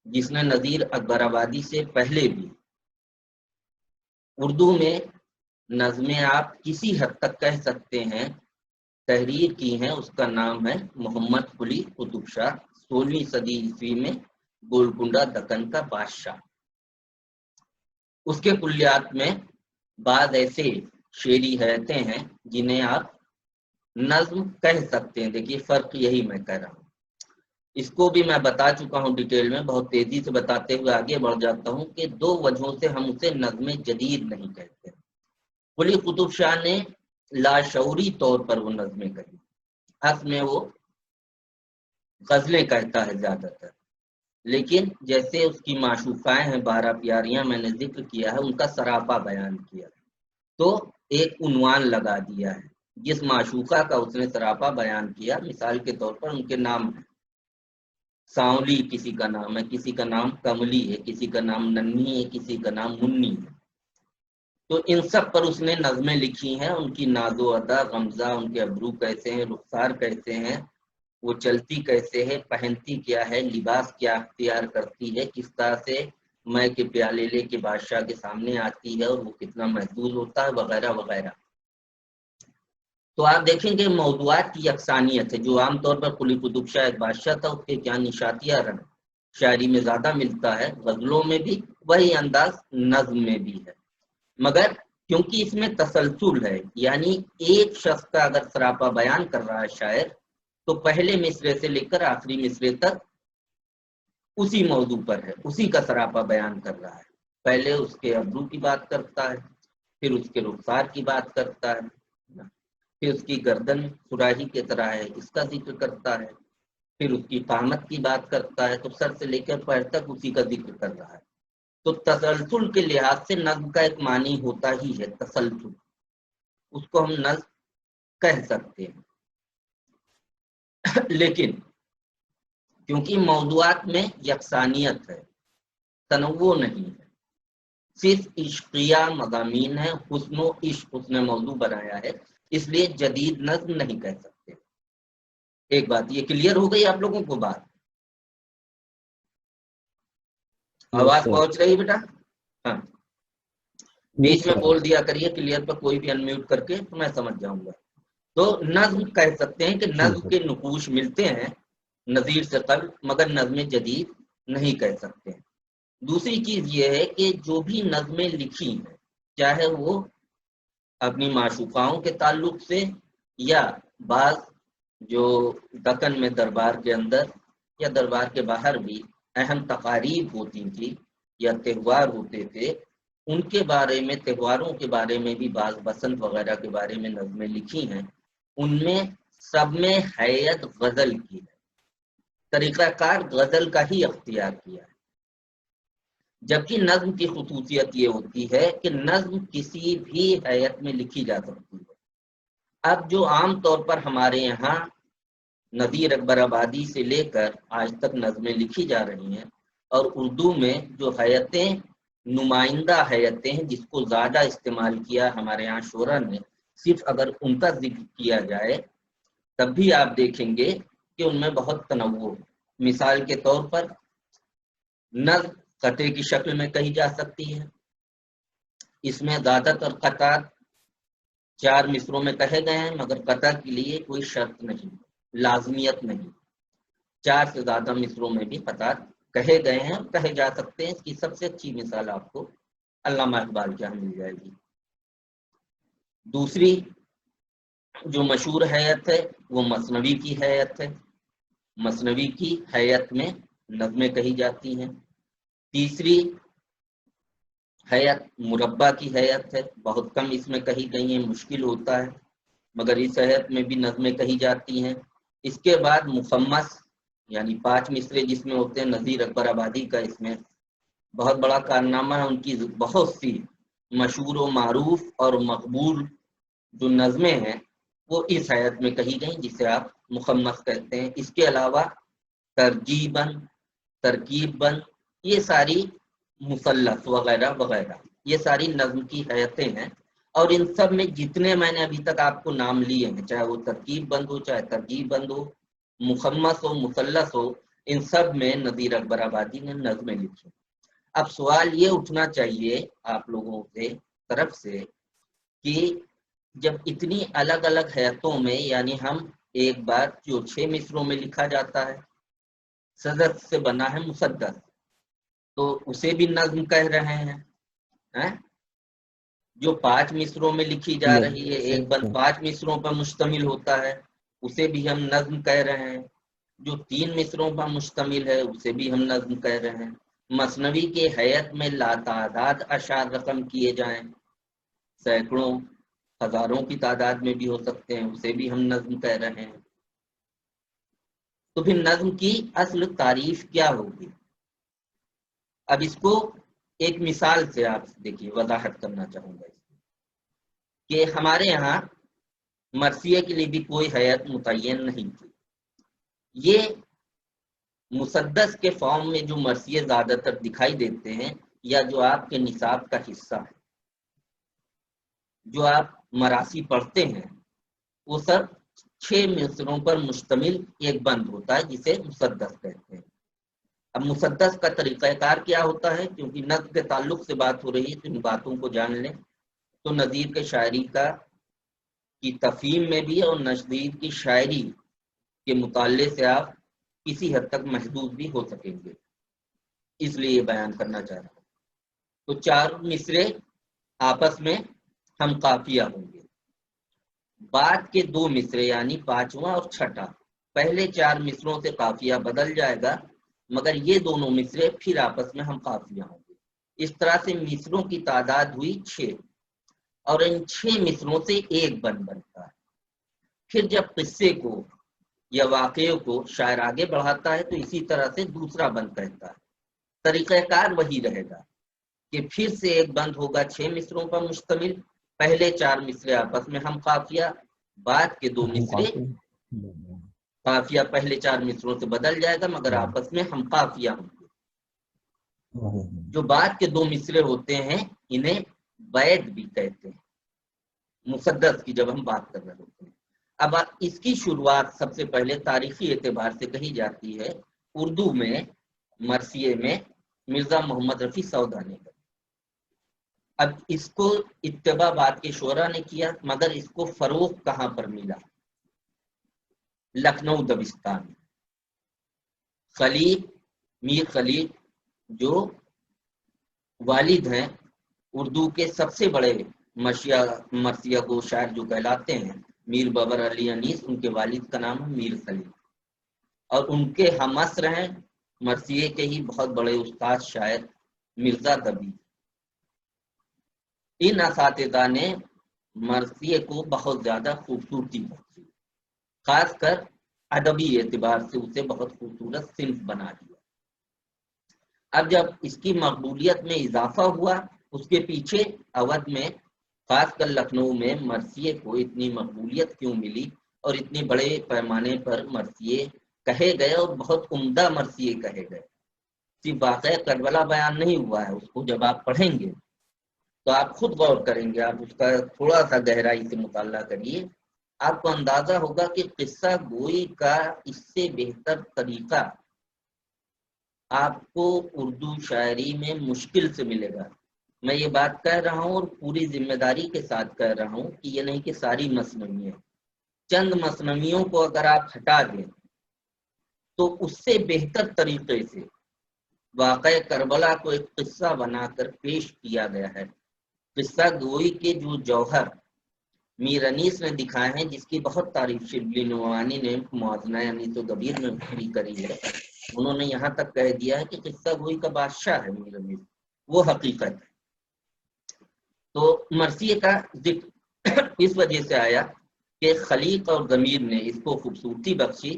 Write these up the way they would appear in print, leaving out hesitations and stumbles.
جس نے نذیر اکبر آبادی سے پہلے بھی اردو میں نظمیں آپ کسی حد تک کہہ سکتے ہیں تحریر کی ہیں، اس کا نام ہے محمد قلی قطب شاہ، 16ویں صدی عیسوی میں گولکنڈہ دکن کا بادشاہ۔ اس کے کلیات میں بعض ایسے شعری حیتیں ہیں جنہیں آپ نظم کہہ سکتے ہیں۔ دیکھیے فرق یہی میں کہہ رہا ہوں، اس کو بھی میں بتا چکا ہوں ڈیٹیل میں، بہت تیزی سے بتاتے ہوئے آگے بڑھ جاتا ہوں کہ دو وجہوں سے ہم اسے نظم جدید نہیں کہتے۔ قلی قطب شاہ نے لاشعوری طور پر وہ نظمیں کہی، اصل میں وہ غزلیں کہتا ہے زیادہ تر، لیکن جیسے اس کی معشوقائیں ہیں 12 پیاریاں میں نے ذکر کیا ہے، ان کا سراپا بیان کیا ہے، تو ایک عنوان لگا دیا ہے جس معشوقہ کا اس نے سراپا بیان کیا۔ مثال کے طور پر ان کے نام ہے سانولی، کسی کا نام ہے، کسی کا نام کملی ہے، کسی کا نام ننھی ہے، کسی کا نام منی ہے، تو ان سب پر اس نے نظمیں لکھی ہیں۔ ان کی ناز و ادا، غمزہ، ان کے ابرو کیسے ہیں، رخسار کیسے ہیں، وہ چلتی کیسے ہے، پہنتی کیا ہے، لباس کیا اختیار کرتی ہے، کس طرح سے میں کے پیالے لے کے بادشاہ کے سامنے آتی ہے اور وہ کتنا محظوظ ہوتا ہے، وغیرہ وغیرہ۔ تو آپ دیکھیں گے موضوعات کی یکسانیت ہے، جو عام طور پر قلی قطب شاہ ایک بادشاہ تھا، اس کے کیا نشاتیہ رنگ شاعری میں زیادہ ملتا ہے، غزلوں میں بھی وہی انداز نظم میں بھی ہے، مگر کیونکہ اس میں تسلسل ہے، یعنی ایک شخص کا اگر سراپا بیان کر رہا ہے شاعر، تو پہلے مصرے سے لے کر آخری مصرے تک اسی موضوع پر ہے، اسی کا سراپا بیان کر رہا ہے۔ پہلے اس کے ابرو کی بات کرتا ہے، پھر اس کے رخسار کی بات کرتا ہے، پھر اس کی گردن سراہی کی طرح ہے اس کا ذکر کرتا ہے، پھر اس کی قامت کی بات کرتا ہے، تو سر سے لے کر پیر تک اسی کا ذکر کر رہا ہے۔ تو تسلسل کے لحاظ سے نظم کا ایک معنی ہوتا ہی ہے تسلسل، اس کو ہم نظم کہہ سکتے ہیں، لیکن کیونکہ موضوعات میں یکسانیت ہے، تنوع نہیں ہے، صرف عشقیہ مضامین ہے، حسن و عشق اس نے موضوع بنایا ہے، اس لیے جدید نظم نہیں کہہ سکتے۔ ایک بات یہ کلیئر ہو گئی آپ لوگوں کو بات؟ آواز پہنچ رہی بیٹا؟ ہاں، بیچ میں بول دیا کریے کلیئر پر، کوئی بھی انمیوٹ کر کے تو میں سمجھ جاؤں گا۔ تو نظم کہہ سکتے ہیں کہ نظم کے نقوش ملتے ہیں نظیر سے قبل، مگر نظم جدید نہیں کہہ سکتے۔ دوسری چیز یہ ہے کہ جو بھی نظمیں لکھی ہیں، چاہے وہ اپنی معشوقاؤں کے تعلق سے یا بعض جو دکن میں دربار کے اندر یا دربار کے باہر بھی اہم تقاریب ہوتی تھی یا تہوار ہوتے تھے، ان کے بارے میں، تہواروں کے بارے میں بھی بعض بسنت وغیرہ کے بارے میں نظمیں لکھی ہیں، ان میں سب میں حیت غزل کی ہے، طریقہ کار غزل کا ہی اختیار کیا ہے۔ جبکہ نظم کی خصوصیت یہ ہوتی ہے کہ نظم کسی بھی حیت میں لکھی جا سکتی ہے۔ اب جو عام طور پر ہمارے یہاں نذیر اکبر آبادی سے لے کر آج تک نظمیں لکھی جا رہی ہیں، اور اردو میں جو حیتیں نمائندہ حیتیں ہیں جس کو زیادہ استعمال کیا ہمارے یہاں شعراء نے، صرف اگر ان کا ذکر کیا جائے تب بھی آپ دیکھیں گے کہ ان میں بہت تنوع ہے۔ مثال کے طور پر نظم قطعے کی شکل میں کہی جا سکتی ہے، اس میں زیادہ تر قطعات 4 مصروں میں کہے گئے ہیں، مگر قطع کے لیے کوئی شرط نہیں، لازمیت نہیں، 4 سے زیادہ مصروں میں بھی قطعات کہے گئے ہیں، کہے جا سکتے ہیں۔ اس کی سب سے اچھی مثال آپ کو علامہ اقبال کے یہاں مل جائے گی۔ دوسری جو مشہور حیت ہے وہ مثنوی کی حیت ہے، مثنوی کی حیت میں نظمیں کہی جاتی ہیں۔ تیسری حیت مربع کی حیت ہے، بہت کم اس میں کہی گئی ہیں، مشکل ہوتا ہے، مگر اس حیت میں بھی نظمیں کہی جاتی ہیں۔ اس کے بعد مخمس یعنی 5 مصرے جس میں ہوتے ہیں، نذیر اکبر آبادی کا اس میں بہت بڑا کارنامہ ہے، ان کی بہت سی مشہور و معروف اور مقبول جو نظمیں ہیں وہ اس حیت میں کہی گئیں جسے آپ مخمس کہتے ہیں۔ اس کے علاوہ ترجیباً، ترکیب بند، یہ ساری مثلث وغیرہ وغیرہ، یہ ساری نظم کی حیتیں ہیں، اور ان سب میں جتنے میں نے ابھی تک آپ کو نام لیے ہیں، چاہے وہ ترکیب بند ہو، چاہے ترجیب بند ہو، مخمس ہو، مثلث ہو، ان سب میں نذیر اکبر آبادی نے نظمیں لکھی۔ اب سوال یہ اٹھنا چاہیے آپ لوگوں کے طرف سے کہ جب اتنی الگ الگ حیاتوں میں، یعنی ہم ایک بات جو 6 مصروں میں لکھا جاتا ہے، صدر سے بنا ہے مسدس، تو اسے بھی نظم کہہ رہے ہیں، جو 5 مصروں میں لکھی جا رہی ہے، ایک بند 5 مصروں پر مشتمل ہوتا ہے، اسے بھی ہم نظم کہہ رہے ہیں، جو 3 مصروں پر مشتمل ہے اسے بھی ہم نظم کہہ رہے ہیں۔ مثنوی کے حیات میں لاتعداد اشعار رقم کیے جائیں، سینکڑوں ہزاروں کی تعداد میں بھی ہو سکتے ہیں، اسے بھی ہم نظم کہہ رہے ہیں۔ تو پھر نظم کی اصل تعریف کیا ہوگی؟ اب اس کو ایک مثال سے آپ دیکھیے وضاحت کرنا چاہوں گا کہ ہمارے یہاں مرثیے کے لیے بھی کوئی حیات متعین نہیں تھی۔ یہ مسدس کے فارم میں جو مرثیے زیادہ تر دکھائی دیتے ہیں، یا جو آپ کے نصاب کا حصہ ہے، جو آپ مراثی پڑھتے ہیں، وہ سب 6 مصروں پر مشتمل ایک بند ہوتا ہے جسے مسدس کہتے ہیں۔ اب مسدس کا طریقہ کار کیا ہوتا ہے؟ کیونکہ نظم کے تعلق سے بات ہو رہی ہے تو ان باتوں کو جان لیں۔ تو نظیر کے شاعری کی تفہیم میں بھی اور نظیر کی شاعری کے مطالعے سے آپ کسی حد تک محدود بھی ہو سکیں گے، اس لیے یہ بیان کرنا چاہ رہا ہوں۔ تو 4 مصرے آپس میں ہم قافیہ ہوں گے، بعد کے 2 مصرے یعنی 5واں اور 6واں، پہلے 4 مصروں سے قافیہ بدل جائے گا، مگر یہ دونوں مصرے پھر آپس میں ہم قافیہ ہوں گے۔ اس طرح سے مصروں کی تعداد ہوئی 6، اور ان 6 مصروں سے ایک بند بنتا ہے۔ پھر جب قصے کو یا واقعے کو شاعر آگے بڑھاتا ہے تو اسی طرح سے دوسرا بند کہتا ہے۔ طریقہ کار وہی رہے گا کہ پھر سے ایک بند ہوگا 6 مصروں پر مشتمل، پہلے 4 مصرے آپس میں ہم قافیہ، بعد کے 2 مصرے قافیہ پہلے 4 مصروں سے بدل جائے گا مگر آپس میں ہم قافیہ ہوں گے۔ جو بعد کے 2 مصرے ہوتے ہیں انہیں بیت بھی کہتے ہیں، مسدس کی جب ہم بات کر رہے ہوتے ہیں۔ اب اس کی شروعات سب سے پہلے تاریخی اعتبار سے کہی جاتی ہے اردو میں، مرثیے میں مرزا محمد رفیع سودا نے کہی۔ اب اس کو اتباع بعد کے شعراء نے کیا، مگر اس کو فروغ کہاں پر ملا؟ لکھنؤ دبستان، خلیق، میر خلیق جو والد ہیں اردو کے سب سے بڑے مرثیہ گو شاعر جو کہلاتے ہیں، میر بابر علی انیس، ان کے والد کا نام ہے میر خلیق، اور ان کے ہم عصر ہیں مرثیے کے ہی بہت بڑے استاد شاعر مرزا دبی۔ ان اساتذہ نے مرثیے کو بہت زیادہ خوبصورتی بخشی، خاص کر ادبی اعتبار سے اسے بہت خوبصورت صنف بنا دیا۔ اب جب اس کی مقبولیت میں اضافہ ہوا، اس کے پیچھے اودھ میں خاص کر لکھنؤ میں مرثیے کو اتنی مقبولیت کیوں ملی اور اتنے بڑے پیمانے پر مرثیے کہے گئے اور بہت عمدہ مرثیے کہے گئے۔ صرف واقعہ کربلا بیان نہیں ہوا ہے، اس کو جب آپ پڑھیں گے تو آپ خود غور کریں گے، آپ اس کا تھوڑا سا گہرائی سے مطالعہ کریے، آپ کو اندازہ ہوگا کہ قصہ گوئی کا اس سے بہتر طریقہ آپ کو اردو شاعری میں مشکل سے ملے گا۔ میں یہ بات کہہ رہا ہوں اور پوری ذمہ داری کے ساتھ کہہ رہا ہوں کہ یہ نہیں کہ ساری مثنویاں، چند مثنویوں کو اگر آپ ہٹا دیں تو اس سے بہتر طریقے سے واقع کربلا کو ایک قصہ بنا کر پیش کیا گیا ہے۔ قصہ گوئی کے جو جوہر میر انیس نے دکھائے ہیں، جس کی بہت تعریف شبلی نعمانی نے موازنہ انیس و کبیر میں بھی کری ہے، انہوں نے یہاں تک کہہ دیا ہے کہ قصہ گوئی کا بادشاہ ہے میر انیس، وہ حقیقت ہے۔ تو مرثیے کا ذکر اس وجہ سے آیا کہ خلیق اور ضمیر نے اس کو خوبصورتی بخشی۔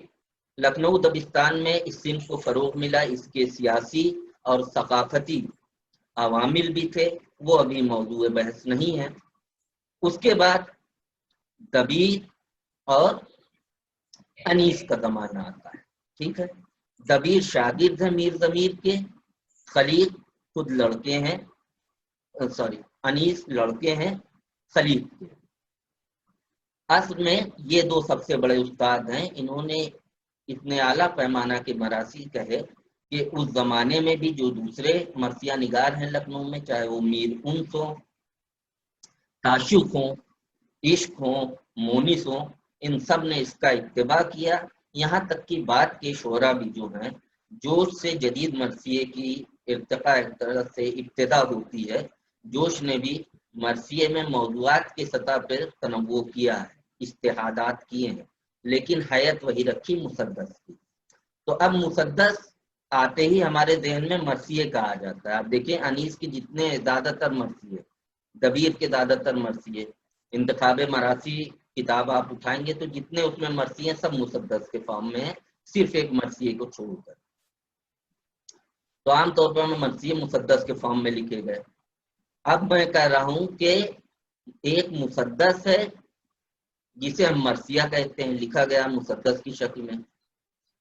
لکھنؤ دبستان میں اس صنف کو فروغ ملا، اس کے سیاسی اور ثقافتی عوامل بھی تھے، وہ ابھی موضوع بحث نہیں ہے۔ اس کے بعد دبیر اور انیس کا زمانہ آتا ہے، ٹھیک ہے۔ دبیر شاگرد ہیں میر ضمیر کے، خلیق خود لڑکے ہیں، انیس لڑکے ہیں خلیق کے۔ اصل میں یہ 2 سب سے بڑے استاد ہیں، انہوں نے اتنے اعلیٰ پیمانہ کے مراثی کہے کہ اس زمانے میں بھی جو دوسرے مرثیہ نگار ہیں لکھنؤ میں، چاہے وہ میر انس ہوں، کاشف ہوں، عشق ہوں، مونس ہوں، ان سب نے اس کا اتباع کیا. یہاں تک کہ بعد کے شعراء بھی جو ہیں، جوش سے جدید مرثیے کی ارتقاء ایک طرح سے ابتدا ہوتی ہے، جوش نے بھی مرثیے میں موضوعات کی سطح پر تنوع کیا ہے، اجتہادات کیے ہیں، لیکن حیت وہی رکھی مسدس کی. تو اب مسدس آتے ہی ہمارے ذہن میں مرثیے کہا جاتا ہے. آپ دیکھیں انیس کی جتنے زیادہ تر مرثیے، دبیر کے زیادہ تر مرثیے، انتخاب مراثی کتاب آپ اٹھائیں گے تو جتنے اس میں مرثیے سب مسدس کے فارم میں ہیں، صرف ایک مرثیے کو چھوڑ کر. تو عام طور پر مرثیے مسدس کے فارم میں لکھے گئے. اب میں کہہ رہا ہوں کہ ایک مسدس ہے جسے ہم مرثیہ کہتے ہیں، لکھا گیا مسدس کی شکل میں.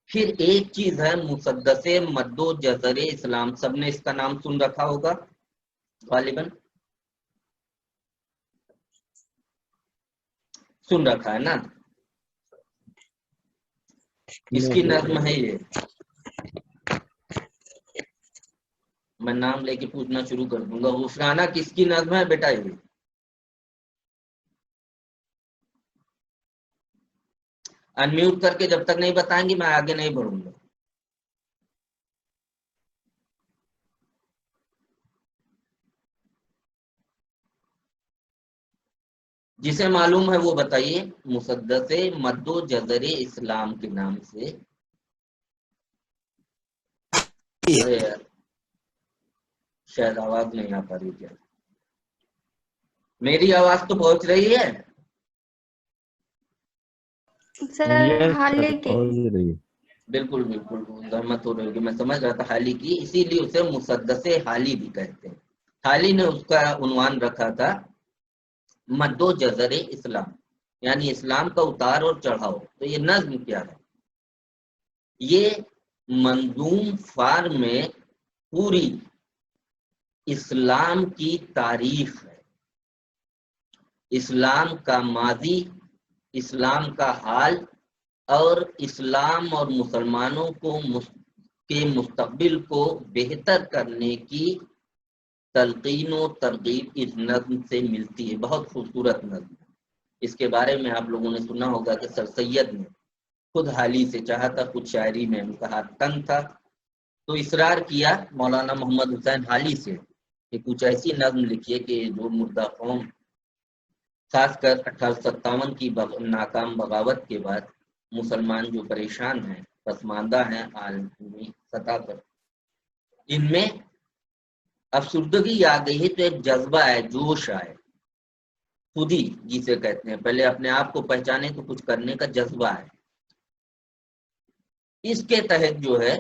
پھر ایک چیز ہے مسدس مد و جزر اسلام. سب نے اس کا نام سن رکھا ہوگا غالباً، سن رکھا ہے نا. اس کی نظم ہے یہ، میں نام لے کے پوچھنا شروع کر دوں گا. غفرانہ کس کی نظم ہے بیٹا؟ یہ انمیوٹ کر کے جب تک نہیں بتائیں گے میں آگے نہیں بڑھوں گا. جسے معلوم ہے وہ بتائیے. مسدس مد و جزر اسلام کے نام سے. ارے یار شاید آواز نہیں آ پا رہی. کیا میری آواز تو پہنچ رہی ہے؟ سر حالی کی بالکل بالکل زحمت ہو رہی ہے، میں سمجھ رہا تھا حالی کی، اسی لیے اسے مسدس حالی بھی کہتے ہیں. حالی نے اس کا عنوان رکھا تھا مد و جزر اسلام، یعنی اسلام کا اتار اور چڑھاؤ. تو یہ نظم کیا ہے؟ یہ منظوم فارم میں پوری اسلام کی تاریخ ہے، اسلام کا ماضی، اسلام کا حال، اور اسلام اور مسلمانوں کے مستقبل کو بہتر کرنے کی تلقین و ترغیب اس نظم سے ملتی ہے. بہت خوبصورت نظم. اس کے بارے میں آپ لوگوں نے سنا ہوگا کہ سر سید نے خود حالی سے چاہا تھا، خود شاعری میں ان کا ہاتھ تنگ تھا، تو اصرار کیا مولانا محمد حسین حالی سے کہ کچھ ایسی نظم لکھیے کہ جو مردہ قوم، خاص کر 1857 کی ناکام بغاوت کے بعد مسلمان جو پریشان ہیں، پسماندہ ہیں عالمی سطح پر، ان میں افسردگی آ گئی ہے تو ایک جذبہ ہے، جوش آئے، خودی جسے کہتے ہیں، پہلے اپنے آپ کو پہچانے تو کچھ کرنے کا جذبہ ہے. اس کے تحت جو ہے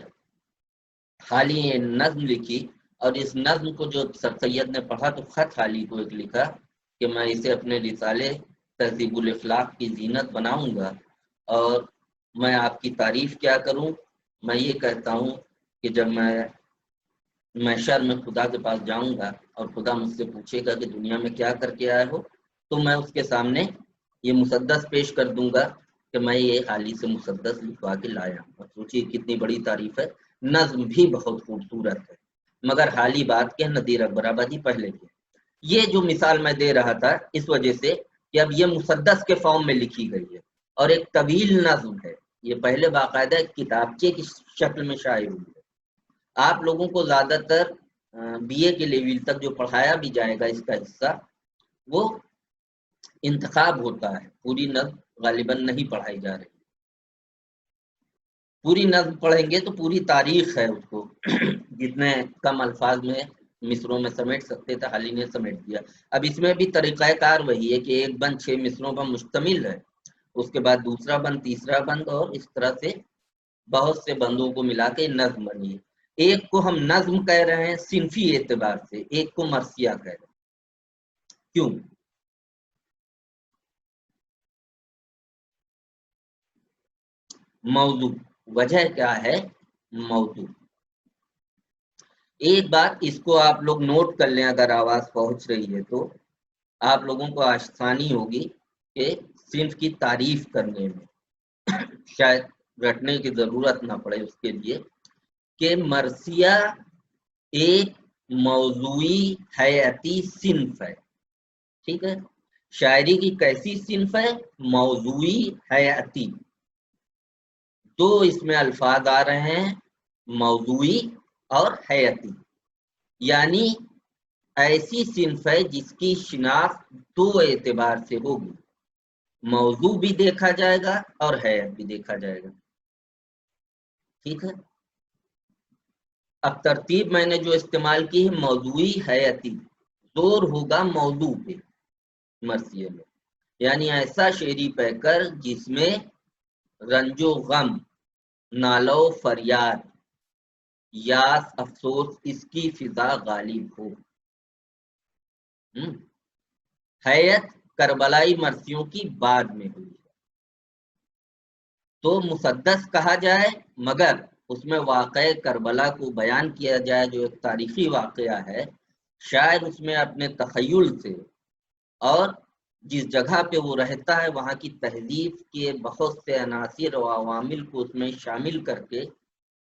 حالی نظم لکھی. اور اس نظم کو جو سر سید نے پڑھا تو خط حالی کو ایک لکھا کہ میں اسے اپنے رسالے تہذیب الاخلاق کی زینت بناؤں گا، اور میں آپ کی تعریف کیا کروں. میں یہ کہتا ہوں کہ جب میں محشر میں خدا کے پاس جاؤں گا اور خدا مجھ سے پوچھے گا کہ دنیا میں کیا کر کے آئے ہو، تو میں اس کے سامنے یہ مسدس پیش کر دوں گا کہ میں یہ حالی سے مسدس لکھوا کے لایا ہوں. اور سوچیے کتنی بڑی تعریف ہے. نظم بھی بہت خوبصورت ہے، مگر حالی بات کے ندیر اکبر آبادی پہلے کے. یہ جو مثال میں دے رہا تھا اس وجہ سے کہ اب یہ مسدس کے فارم میں لکھی گئی ہے اور ایک طویل نظم ہے. یہ پہلے باقاعدہ ایک کتابچے کی شکل میں شائع ہوئی ہے. آپ لوگوں کو زیادہ تر بی اے کے لیول تک جو پڑھایا بھی جائے گا اس کا حصہ، وہ انتخاب ہوتا ہے، پوری نظم غالباً نہیں پڑھائی جا رہی. پوری نظم پڑھیں گے تو پوری تاریخ ہے، اس کو جتنے کم الفاظ میں مصروں میں سمیٹ سکتے تھے حالی نے سمیٹ دیا. اب اس میں بھی طریقہ کار وہی ہے کہ ایک بند 6 مصروں پر مشتمل ہے، اس کے بعد دوسرا بند، تیسرا بند، اور اس طرح سے بہت سے بندوں کو ملا کے نظم بنی ہے. ایک کو ہم نظم کہہ رہے ہیں صنفی اعتبار سے، ایک کو مرثیہ کہہ رہے ہیں. کیوں؟ موضوع، وجہ کیا ہے؟ موضوع. ایک بات اس کو آپ لوگ نوٹ کر لیں، اگر آواز پہنچ رہی ہے تو آپ لوگوں کو آسانی ہوگی کہ صنف کی تعریف کرنے میں. شاید رٹنے کی ضرورت نہ پڑے اس کے لیے کہ مرثیہ ایک موضوعی حیاتی صنف ہے. ٹھیک ہے، شاعری کی کیسی صنف ہے؟ موضوعی حیاتی. دو اس میں الفاظ آ رہے ہیں، موضوعی اور حیاتی، یعنی ایسی صنف ہے جس کی شناخت دو اعتبار سے ہوگی، موضوع بھی دیکھا جائے گا اور حیات بھی دیکھا جائے گا. ٹھیک ہے، اب ترتیب میں نے جو استعمال کی ہے موضوعی حیاتی، زور ہوگا موضوع پہ مرثیے میں، یعنی ایسا شعری پیکر جس میں رنج و غم، نالو فریاد، یاس افسوس اس کی فضا غالب ہو. حیت کربلائی مرثیوں کی بعد میں ہوئی تو مسدس کہا جائے، مگر اس میں واقع کربلا کو بیان کیا جائے جو ایک تاریخی واقعہ ہے. شاید اس میں اپنے تخیل سے اور جس جگہ پہ وہ رہتا ہے وہاں کی تہذیب کے بہت سے عناصر و عوامل کو اس میں شامل کر کے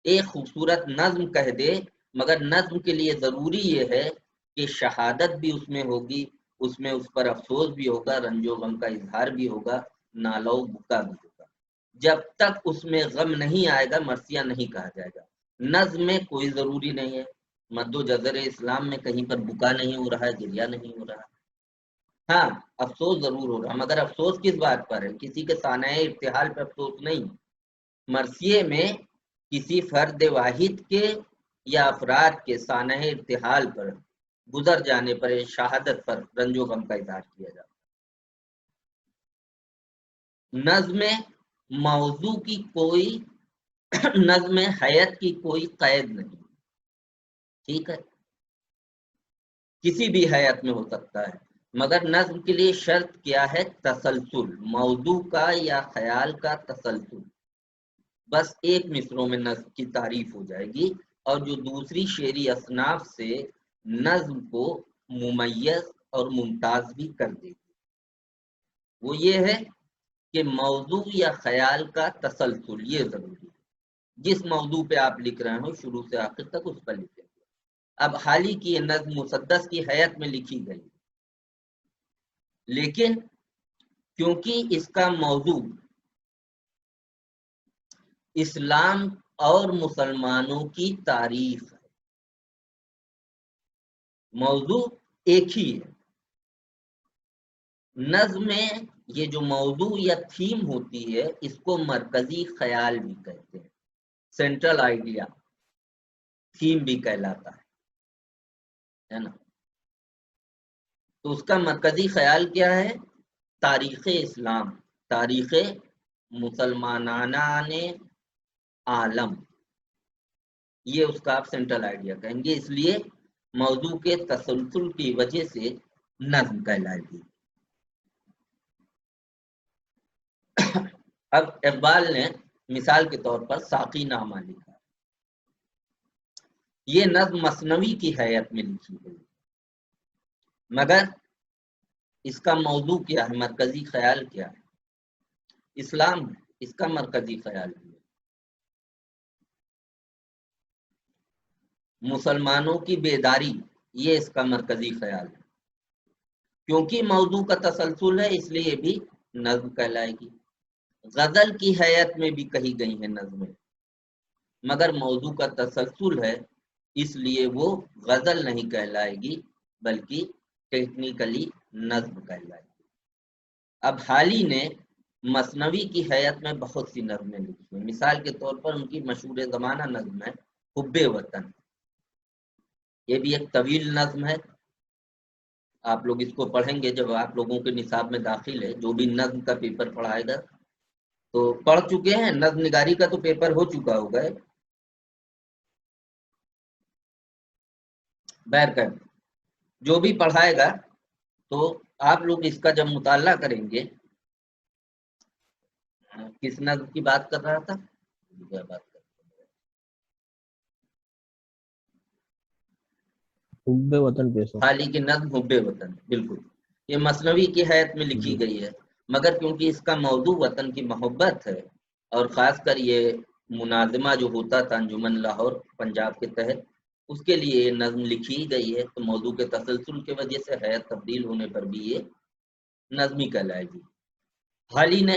ایک خوبصورت نظم کہہ دے، مگر نظم کے لیے ضروری یہ ہے کہ شہادت بھی اس میں ہوگی، اس میں اس پر افسوس بھی ہوگا، رنج و غم کا اظہار بھی ہوگا، نالو بکا بھی ہوگا. جب تک اس میں غم نہیں آئے گا مرثیہ نہیں کہا جائے گا. نظم میں کوئی ضروری نہیں ہے، مد و جزر اسلام میں کہیں پر بکا نہیں ہو رہا ہے، گریہ نہیں ہو رہا. ہاں افسوس ضرور ہو رہا، مگر افسوس کس بات پر ہے؟ کسی کے سانحہ ارتحال پر افسوس نہیں. مرثیے میں کسی فرد واحد کے یا افراد کے سانحہ ارتحال پر گزر جانے پر، شہادت پر رنج و غم کا اظہار کیا جاتا. نظم موضوع کی کوئی نظم حیات کی کوئی قید نہیں. ٹھیک ہے، کسی بھی حیات میں ہو سکتا ہے، مگر نظم کے لیے شرط کیا ہے؟ تسلسل، موضوع کا یا خیال کا تسلسل. بس ایک مصروں میں نظم کی تعریف ہو جائے گی اور جو دوسری شعری اصناف سے نظم کو ممیز اور ممتاز بھی کر دے گی. وہ یہ ہے کہ موضوع یا خیال کا تسلسل، یہ ضروری ہے. جس موضوع پہ آپ لکھ رہے ہو شروع سے آخر تک اس پر لکھیں. اب حال ہی کی یہ نظم مسدس کی حیات میں لکھی گئی، لیکن کیونکہ اس کا موضوع اسلام اور مسلمانوں کی تاریخ ہے، موضوع ایک ہی ہے. نظم میں یہ جو موضوع یا تھیم ہوتی ہے اس کو مرکزی خیال بھی کہتے ہیں، سینٹرل آئیڈیا تھیم بھی کہلاتا ہے نا. تو اس کا مرکزی خیال کیا ہے؟ تاریخ اسلام، تاریخ مسلمانان عالم، یہ اس کا آپ سینٹرل آئیڈیا کہیں گے. اس لیے موضوع کے تسلسل کی وجہ سے نظم کہلائے گی. اب اقبال نے مثال کے طور پر ساقی نامہ لکھا، یہ نظم مثنوی کی حیات میں لکھی گئی، مگر اس کا موضوع کیا ہے؟ مرکزی خیال کیا ہے؟ اسلام ہے، اس کا مرکزی خیال ہے. مسلمانوں کی بیداری، یہ اس کا مرکزی خیال ہے. کیونکہ موضوع کا تسلسل ہے اس لیے بھی نظم کہلائے گی. غزل کی حیات میں بھی کہی گئی ہیں نظمیں، مگر موضوع کا تسلسل ہے اس لیے وہ غزل نہیں کہلائے گی بلکہ ٹیکنیکلی نظم کہلائے گی. اب حالی نے مثنوی کی حیات میں بہت سی نظمیں لکھی ہیں. مثال کے طور پر ان کی مشہور زمانہ نظم ہے حب وطن، یہ بھی ایک طویل نظم ہے. آپ لوگ اس کو پڑھیں گے جب آپ لوگوں کے نصاب میں داخل ہے، جو بھی نظم کا پیپر پڑھائے گا تو پڑھ چکے ہیں، نظم نگاری کا تو پیپر ہو چکا ہوگا. بہرکیف جو بھی پڑھائے گا تو آپ لوگ اس کا جب مطالعہ کریں گے. کس نظم کی بات کر رہا تھا؟ حب وطن پیسو، حالی کی نظم حب وطن، بالکل یہ مثنوی کی حیات میں لکھی گئی ہے، مگر کیونکہ اس کا موضوع وطن کی محبت ہے اور خاص کر یہ مناظمہ جو ہوتا تھا انجمن لاہور پنجاب کے تحت، اس کے لیے یہ نظم لکھی گئی ہے، تو موضوع کے تسلسل کی وجہ سے حیت تبدیل ہونے پر بھی یہ نظمی کہلائے گی۔ حالی نے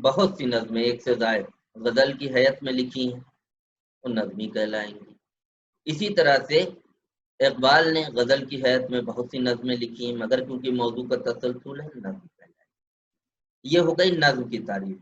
بہت سی نظمیں، ایک سے زائد غزل کی حیت میں لکھی ہیں، وہ نظمی کہلائیں گی۔ اسی طرح سے اقبال نے غزل کی حیت میں بہت سی نظمیں لکھی ہیں، مگر کیونکہ موضوع کا تسلسل ہے، نظم کہلائیں گی۔ یہ ہو گئی نظم کی تعریف۔